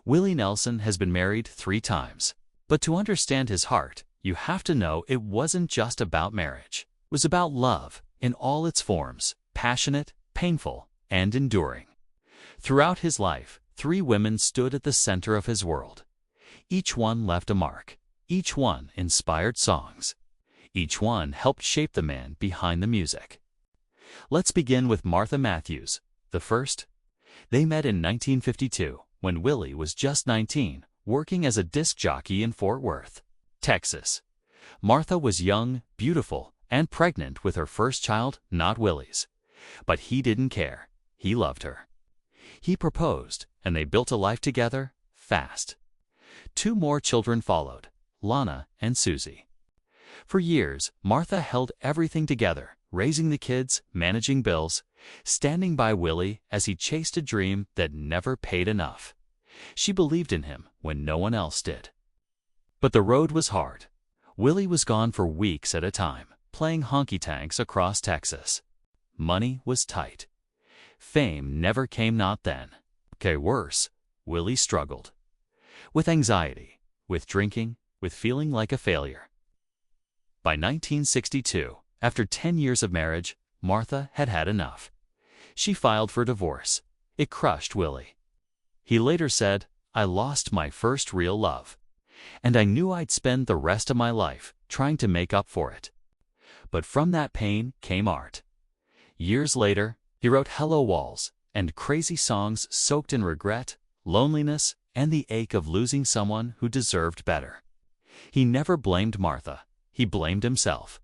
Willie Nelson has been married 3 times. But to understand his heart, you have to know it wasn't just about marriage. It was about love in all its forms, passionate, painful, and enduring. Throughout his life, 3 women stood at the center of his world. Each one left a mark. Each one inspired songs. Each one helped shape the man behind the music. Let's begin with Martha Matthews, the first. They met in 1952, when Willie was just 19, working as a disc jockey in Fort Worth, Texas. Martha was young, beautiful, and pregnant with her first child, not Willie's. But he didn't care. He loved her. He proposed, and they built a life together, fast. 2 more children followed, Lana and Susie. For years, Martha held everything together, raising the kids, managing bills, standing by Willie as he chased a dream that never paid enough. She believed in him when no one else did. But the road was hard. Willie was gone for weeks at a time, playing honky-tonks across Texas. Money was tight. Fame never came, not then. Worse, Willie struggled. With anxiety, with drinking, with feeling like a failure. By 1962, after 10 years of marriage, Martha had had enough. She filed for divorce. It crushed Willie. He later said, "I lost my first real love, and I knew I'd spend the rest of my life trying to make up for it." But from that pain came art. Years later, he wrote Hello Walls and crazy songs soaked in regret, loneliness, and the ache of losing someone who deserved better. He never blamed Martha. He blamed himself.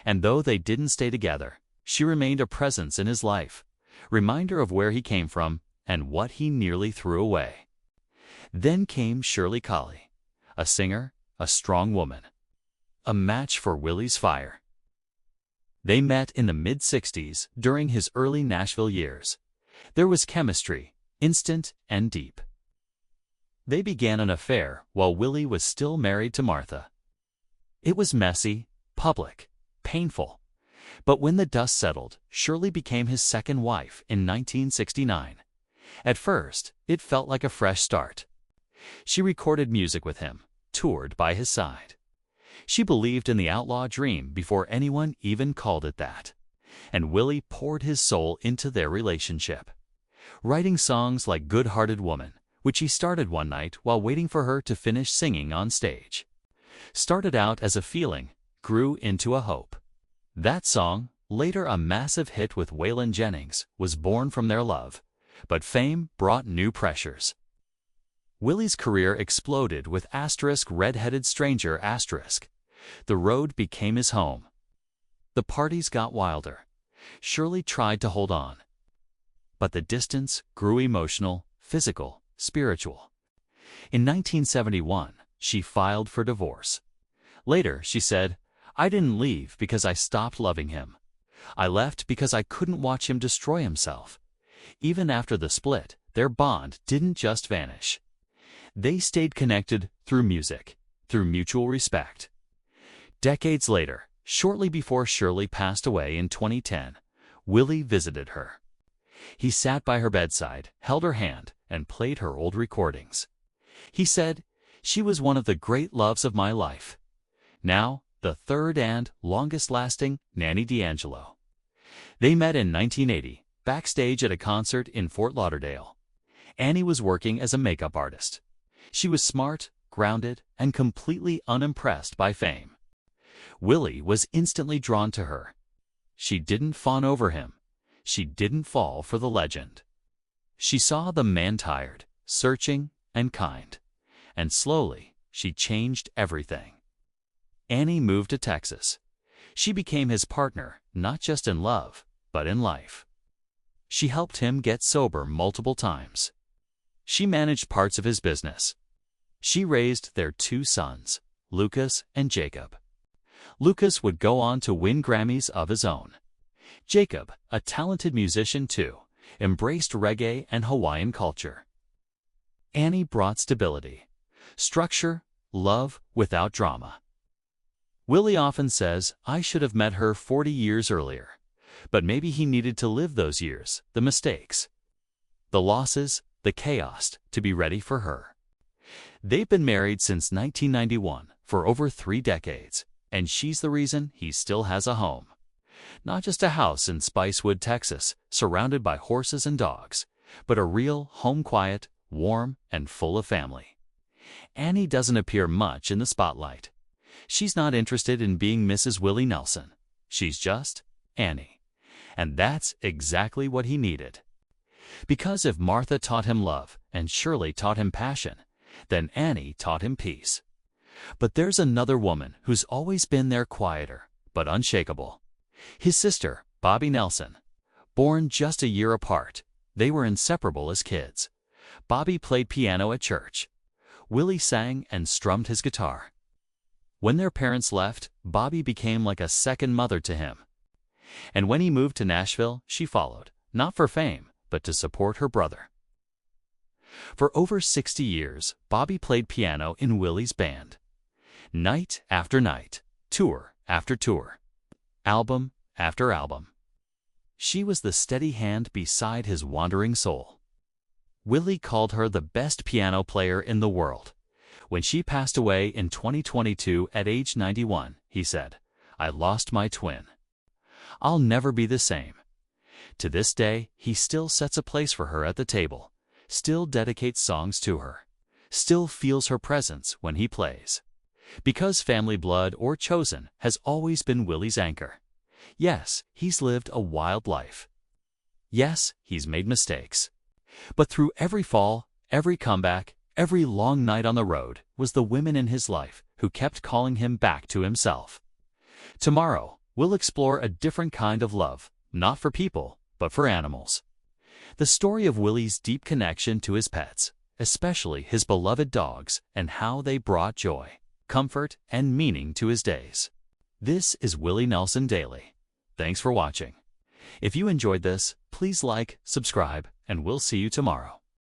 And though they didn't stay together, she remained a presence in his life, reminder of where he came from and what he nearly threw away. Then came Shirley Colley, a singer, a strong woman, a match for Willie's fire. They met in the mid-60s during his early Nashville years. There was chemistry, instant and deep. They began an affair while Willie was still married to Martha. It was messy, public, painful. But when the dust settled, Shirley became his second wife in 1969. At first, it felt like a fresh start. She recorded music with him, toured by his side. She believed in the outlaw dream before anyone even called it that. And Willie poured his soul into their relationship, writing songs like Good-Hearted Woman, which he started one night while waiting for her to finish singing on stage. Started out as a feeling, grew into a hope. That song, later a massive hit with Waylon Jennings, was born from their love. But fame brought new pressures. Willie's career exploded with *Red-Headed Stranger*. The road became his home. The parties got wilder. Shirley tried to hold on. But the distance grew emotional, physical, spiritual. In 1971, she filed for divorce. Later, she said, "I didn't leave because I stopped loving him. I left because I couldn't watch him destroy himself." Even after the split, their bond didn't just vanish. They stayed connected through music, through mutual respect. Decades later, shortly before Shirley passed away in 2010, Willie visited her. He sat by her bedside, held her hand, and played her old recordings. He said, "She was one of the great loves of my life." Now, the third and longest-lasting, Nanny D'Angelo. They met in 1980, backstage at a concert in Fort Lauderdale. Annie was working as a makeup artist. She was smart, grounded, and completely unimpressed by fame. Willie was instantly drawn to her. She didn't fawn over him. She didn't fall for the legend. She saw the man tired, searching, and kind. And slowly, she changed everything. Annie moved to Texas. She became his partner, not just in love, but in life. She helped him get sober multiple times. She managed parts of his business. She raised their 2 sons, Lucas and Jacob. Lucas would go on to win Grammys of his own. Jacob, a talented musician too, embraced reggae and Hawaiian culture. Annie brought stability, structure, love without drama. Willie often says, "I should have met her 40 years earlier." But maybe he needed to live those years, the mistakes, the losses, the chaos, to be ready for her. They've been married since 1991 for over 3 decades, and she's the reason he still has a home. Not just a house in Spicewood, Texas, surrounded by horses and dogs, but a real home, quiet, warm, and full of family. Annie doesn't appear much in the spotlight. She's not interested in being Mrs. Willie Nelson. She's just Annie. And that's exactly what he needed. Because if Martha taught him love and Shirley taught him passion, then Annie taught him peace. But there's another woman who's always been there, quieter but unshakable. His sister, Bobbie Nelson. Born just a year apart, they were inseparable as kids. Bobbie played piano at church. Willie sang and strummed his guitar. When their parents left, Bobbie became like a second mother to him. And when he moved to Nashville, she followed, not for fame, but to support her brother. For over 60 years, Bobbie played piano in Willie's band. Night after night, tour after tour, album after album. She was the steady hand beside his wandering soul. Willie called her the best piano player in the world. When she passed away in 2022 at age 91, he said, "I lost my twin. I'll never be the same." To this day, he still sets a place for her at the table, still dedicates songs to her, still feels her presence when he plays. Because family blood or chosen has always been Willie's anchor. Yes, he's lived a wild life. Yes, he's made mistakes. But through every fall, every comeback, every long night on the road was the women in his life who kept calling him back to himself. Tomorrow, we'll explore a different kind of love, not for people, but for animals. The story of Willie's deep connection to his pets, especially his beloved dogs, and how they brought joy, comfort, and meaning to his days. This is Willie Nelson Daily. Thanks for watching. If you enjoyed this, please like, subscribe, and we'll see you tomorrow.